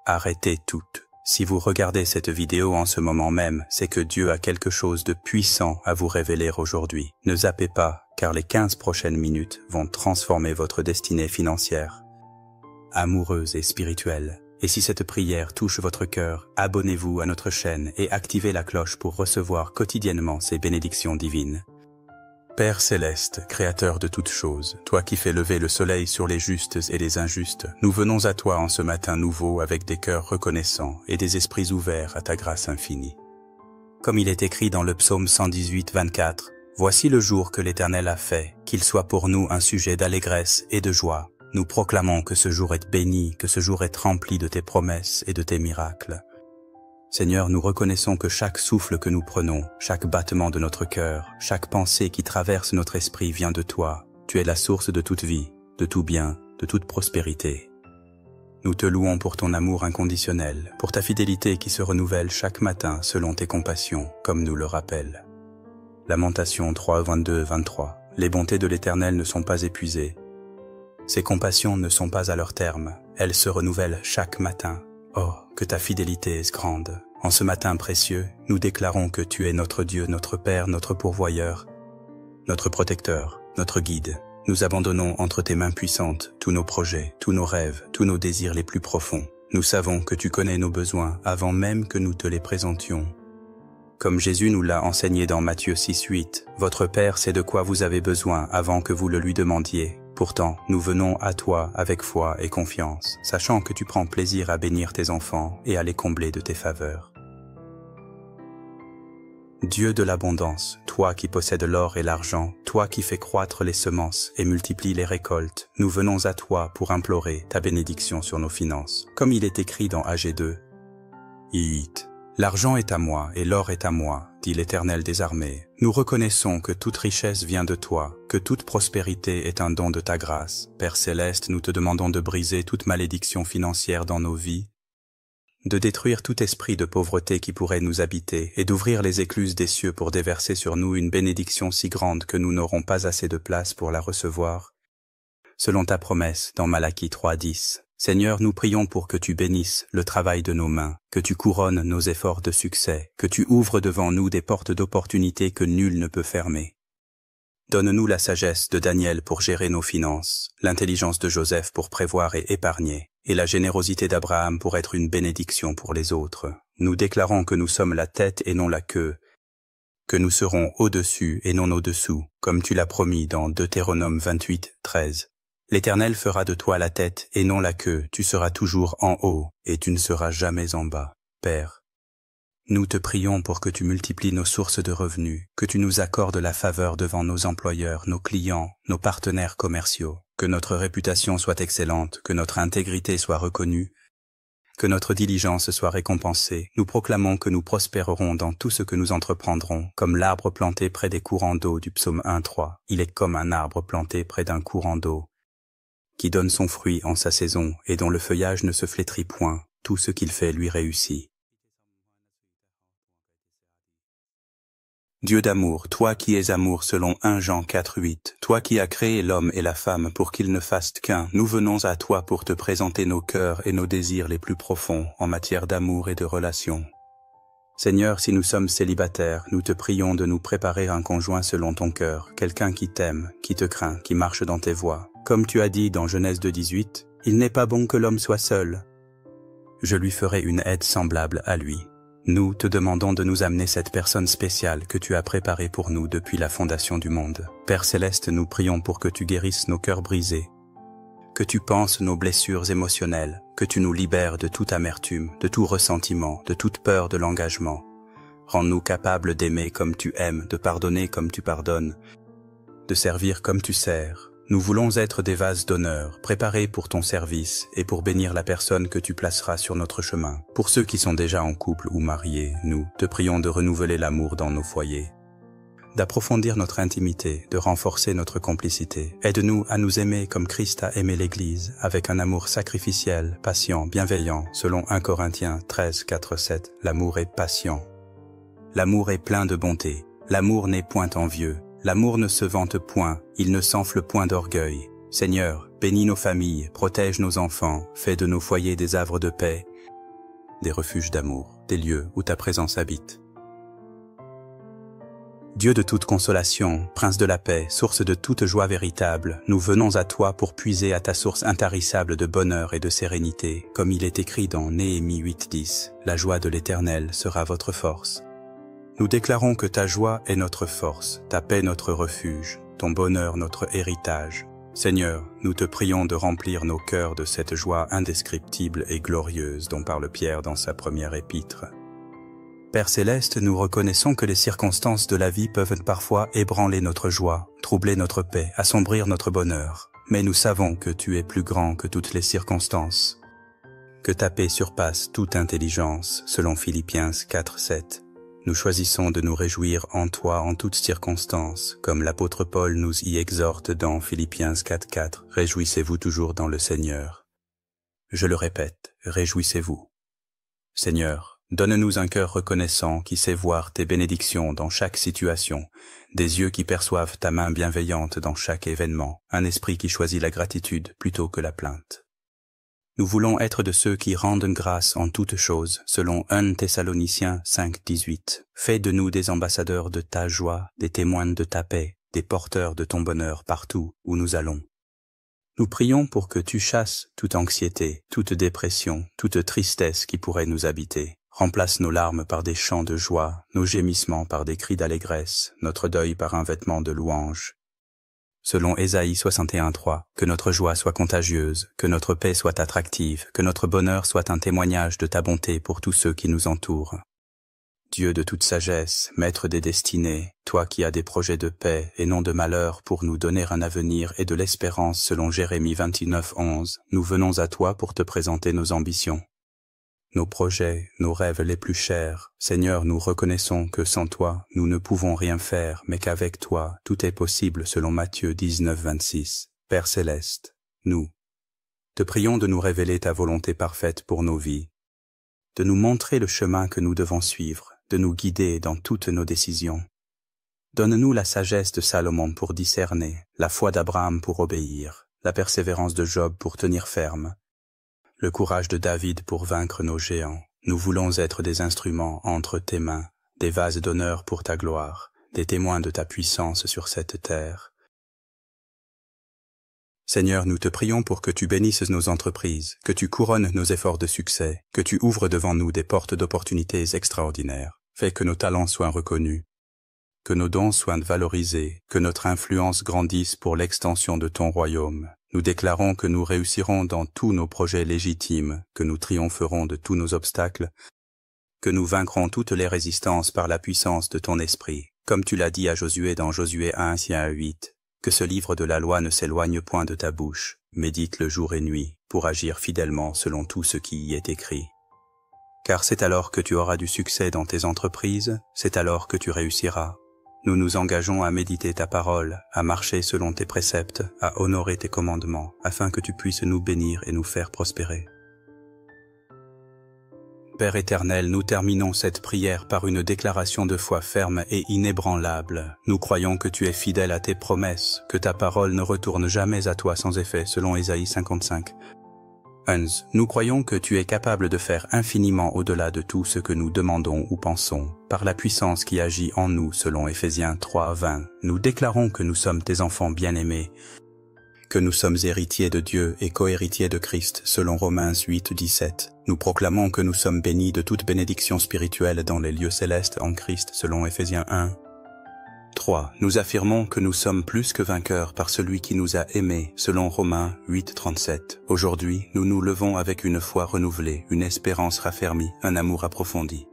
Arrêtez toutes. Si vous regardez cette vidéo en ce moment même, c'est que Dieu a quelque chose de puissant à vous révéler aujourd'hui. Ne zappez pas, car les 15 prochaines minutes vont transformer votre destinée financière, amoureuse et spirituelle. Et si cette prière touche votre cœur, abonnez-vous à notre chaîne et activez la cloche pour recevoir quotidiennement ces bénédictions divines. Père céleste, créateur de toutes choses, toi qui fais lever le soleil sur les justes et les injustes, nous venons à toi en ce matin nouveau avec des cœurs reconnaissants et des esprits ouverts à ta grâce infinie. Comme il est écrit dans le psaume 118, 24, « Voici le jour que l'Éternel a fait, qu'il soit pour nous un sujet d'allégresse et de joie. Nous proclamons que ce jour est béni, que ce jour est rempli de tes promesses et de tes miracles. » Seigneur, nous reconnaissons que chaque souffle que nous prenons, chaque battement de notre cœur, chaque pensée qui traverse notre esprit vient de toi. Tu es la source de toute vie, de tout bien, de toute prospérité. Nous te louons pour ton amour inconditionnel, pour ta fidélité qui se renouvelle chaque matin selon tes compassions, comme nous le rappelle. Lamentation 3, 22, 23. Les bontés de l'Éternel ne sont pas épuisées. Ses compassions ne sont pas à leur terme, elles se renouvellent chaque matin. Oh, que ta fidélité est grande. En ce matin précieux, nous déclarons que tu es notre Dieu, notre Père, notre pourvoyeur, notre protecteur, notre guide. Nous abandonnons entre tes mains puissantes tous nos projets, tous nos rêves, tous nos désirs les plus profonds. Nous savons que tu connais nos besoins avant même que nous te les présentions. Comme Jésus nous l'a enseigné dans Matthieu 6, 8, « Votre Père sait de quoi vous avez besoin avant que vous le lui demandiez. » Pourtant, nous venons à toi avec foi et confiance, sachant que tu prends plaisir à bénir tes enfants et à les combler de tes faveurs. Dieu de l'abondance, toi qui possèdes l'or et l'argent, toi qui fais croître les semences et multiplies les récoltes, nous venons à toi pour implorer ta bénédiction sur nos finances. Comme il est écrit dans Agé 2, « Hiit. L'argent est à moi et l'or est à moi, dit l'Éternel des armées. Nous reconnaissons que toute richesse vient de toi, que toute prospérité est un don de ta grâce. Père céleste, nous te demandons de briser toute malédiction financière dans nos vies, de détruire tout esprit de pauvreté qui pourrait nous habiter et d'ouvrir les écluses des cieux pour déverser sur nous une bénédiction si grande que nous n'aurons pas assez de place pour la recevoir. Selon ta promesse dans Malachie 3.10. Seigneur, nous prions pour que tu bénisses le travail de nos mains, que tu couronnes nos efforts de succès, que tu ouvres devant nous des portes d'opportunité que nul ne peut fermer. Donne-nous la sagesse de Daniel pour gérer nos finances, l'intelligence de Joseph pour prévoir et épargner, et la générosité d'Abraham pour être une bénédiction pour les autres. Nous déclarons que nous sommes la tête et non la queue, que nous serons au-dessus et non au-dessous, comme tu l'as promis dans Deutéronome 28, 13. L'Éternel fera de toi la tête et non la queue, tu seras toujours en haut et tu ne seras jamais en bas. Père, nous te prions pour que tu multiplies nos sources de revenus, que tu nous accordes la faveur devant nos employeurs, nos clients, nos partenaires commerciaux, que notre réputation soit excellente, que notre intégrité soit reconnue, que notre diligence soit récompensée. Nous proclamons que nous prospérerons dans tout ce que nous entreprendrons, comme l'arbre planté près des courants d'eau du psaume 1.3. Il est comme un arbre planté près d'un courant d'eau, qui donne son fruit en sa saison et dont le feuillage ne se flétrit point, tout ce qu'il fait lui réussit. Dieu d'amour, toi qui es amour selon 1 Jean 4.8, toi qui as créé l'homme et la femme pour qu'ils ne fassent qu'un, nous venons à toi pour te présenter nos cœurs et nos désirs les plus profonds en matière d'amour et de relation. Seigneur, si nous sommes célibataires, nous te prions de nous préparer un conjoint selon ton cœur, quelqu'un qui t'aime, qui te craint, qui marche dans tes voies. Comme tu as dit dans Genèse 2.18, « Il n'est pas bon que l'homme soit seul. Je lui ferai une aide semblable à lui. » Nous te demandons de nous amener cette personne spéciale que tu as préparée pour nous depuis la fondation du monde. Père céleste, nous prions pour que tu guérisses nos cœurs brisés, que tu penses nos blessures émotionnelles, que tu nous libères de toute amertume, de tout ressentiment, de toute peur de l'engagement. Rends-nous capables d'aimer comme tu aimes, de pardonner comme tu pardonnes, de servir comme tu sers. Nous voulons être des vases d'honneur, préparés pour ton service et pour bénir la personne que tu placeras sur notre chemin. Pour ceux qui sont déjà en couple ou mariés, nous te prions de renouveler l'amour dans nos foyers, d'approfondir notre intimité, de renforcer notre complicité. Aide-nous à nous aimer comme Christ a aimé l'Église, avec un amour sacrificiel, patient, bienveillant, selon 1 Corinthiens 13, 4, 7. L'amour est patient. L'amour est plein de bonté. L'amour n'est point envieux. L'amour ne se vante point, il ne s'enfle point d'orgueil. Seigneur, bénis nos familles, protège nos enfants, fais de nos foyers des havres de paix. des refuges d'amour, des lieux où ta présence habite. Dieu de toute consolation, Prince de la paix, source de toute joie véritable, nous venons à toi pour puiser à ta source intarissable de bonheur et de sérénité, comme il est écrit dans Néhémie 8:10, « La joie de l'Éternel sera votre force ». Nous déclarons que ta joie est notre force, ta paix notre refuge, ton bonheur notre héritage. Seigneur, nous te prions de remplir nos cœurs de cette joie indescriptible et glorieuse dont parle Pierre dans sa première épître. Père céleste, nous reconnaissons que les circonstances de la vie peuvent parfois ébranler notre joie, troubler notre paix, assombrir notre bonheur. Mais nous savons que tu es plus grand que toutes les circonstances, que ta paix surpasse toute intelligence, selon Philippiens 4:7. Nous choisissons de nous réjouir en toi en toutes circonstances, comme l'apôtre Paul nous y exhorte dans Philippiens 4:4. Réjouissez-vous toujours dans le Seigneur. Je le répète, réjouissez-vous. Seigneur, donne-nous un cœur reconnaissant qui sait voir tes bénédictions dans chaque situation, des yeux qui perçoivent ta main bienveillante dans chaque événement, un esprit qui choisit la gratitude plutôt que la plainte. Nous voulons être de ceux qui rendent grâce en toutes choses, selon 1 Thessaloniciens 5:18. Fais de nous des ambassadeurs de ta joie, des témoins de ta paix, des porteurs de ton bonheur partout où nous allons. Nous prions pour que tu chasses toute anxiété, toute dépression, toute tristesse qui pourrait nous habiter. Remplace nos larmes par des chants de joie, nos gémissements par des cris d'allégresse, notre deuil par un vêtement de louange. Selon Ésaïe 61:3, que notre joie soit contagieuse, que notre paix soit attractive, que notre bonheur soit un témoignage de ta bonté pour tous ceux qui nous entourent. Dieu de toute sagesse, maître des destinées, toi qui as des projets de paix et non de malheur pour nous donner un avenir et de l'espérance selon Jérémie 29:11, nous venons à toi pour te présenter nos ambitions. Nos projets, nos rêves les plus chers. Seigneur, nous reconnaissons que sans toi, nous ne pouvons rien faire, mais qu'avec toi, tout est possible selon Matthieu 19:26. Père céleste, nous te prions de nous révéler ta volonté parfaite pour nos vies, de nous montrer le chemin que nous devons suivre, de nous guider dans toutes nos décisions. Donne-nous la sagesse de Salomon pour discerner, la foi d'Abraham pour obéir, la persévérance de Job pour tenir ferme, le courage de David pour vaincre nos géants. Nous voulons être des instruments entre tes mains, des vases d'honneur pour ta gloire, des témoins de ta puissance sur cette terre. Seigneur, nous te prions pour que tu bénisses nos entreprises, que tu couronnes nos efforts de succès, que tu ouvres devant nous des portes d'opportunités extraordinaires. Fais que nos talents soient reconnus, que nos dons soient valorisés, que notre influence grandisse pour l'extension de ton royaume. Nous déclarons que nous réussirons dans tous nos projets légitimes, que nous triompherons de tous nos obstacles, que nous vaincrons toutes les résistances par la puissance de ton esprit, comme tu l'as dit à Josué dans Josué 1:8, que ce livre de la loi ne s'éloigne point de ta bouche, médite-le jour et nuit, pour agir fidèlement selon tout ce qui y est écrit. Car c'est alors que tu auras du succès dans tes entreprises, c'est alors que tu réussiras. Nous nous engageons à méditer ta parole, à marcher selon tes préceptes, à honorer tes commandements, afin que tu puisses nous bénir et nous faire prospérer. Père éternel, nous terminons cette prière par une déclaration de foi ferme et inébranlable. Nous croyons que tu es fidèle à tes promesses, que ta parole ne retourne jamais à toi sans effet, selon Ésaïe 55. Nous croyons que tu es capable de faire infiniment au-delà de tout ce que nous demandons ou pensons, par la puissance qui agit en nous selon Éphésiens 3:20. Nous déclarons que nous sommes tes enfants bien-aimés, que nous sommes héritiers de Dieu et co-héritiers de Christ selon Romains 8:17. Nous proclamons que nous sommes bénis de toute bénédiction spirituelle dans les lieux célestes en Christ selon Éphésiens 1. 3. Nous affirmons que nous sommes plus que vainqueurs par celui qui nous a aimés, selon Romains 8:37. Aujourd'hui, nous nous levons avec une foi renouvelée, une espérance raffermie, un amour approfondi.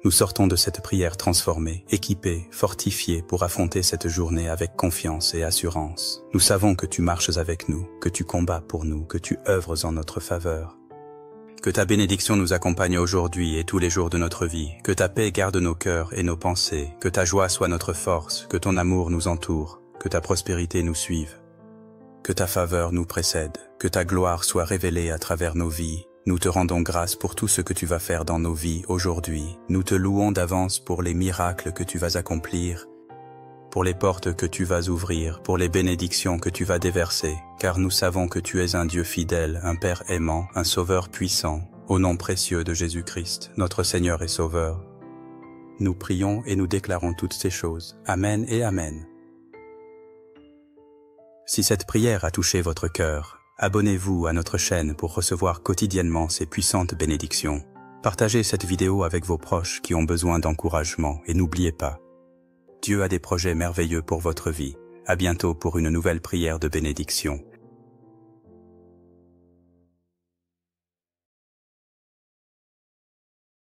Nous sortons de cette prière transformée, équipés, fortifiés pour affronter cette journée avec confiance et assurance. Nous savons que tu marches avec nous, que tu combats pour nous, que tu œuvres en notre faveur. Que ta bénédiction nous accompagne aujourd'hui et tous les jours de notre vie, que ta paix garde nos cœurs et nos pensées, que ta joie soit notre force, que ton amour nous entoure, que ta prospérité nous suive, que ta faveur nous précède, que ta gloire soit révélée à travers nos vies. Nous te rendons grâce pour tout ce que tu vas faire dans nos vies aujourd'hui. Nous te louons d'avance pour les miracles que tu vas accomplir, pour les portes que tu vas ouvrir, pour les bénédictions que tu vas déverser, car nous savons que tu es un Dieu fidèle, un Père aimant, un Sauveur puissant, Au nom précieux de Jésus-Christ, notre Seigneur et Sauveur, nous prions et nous déclarons toutes ces choses. Amen et Amen. Si cette prière a touché votre cœur, abonnez-vous à notre chaîne pour recevoir quotidiennement ces puissantes bénédictions. Partagez cette vidéo avec vos proches qui ont besoin d'encouragement et n'oubliez pas, Dieu a des projets merveilleux pour votre vie. À bientôt pour une nouvelle prière de bénédiction.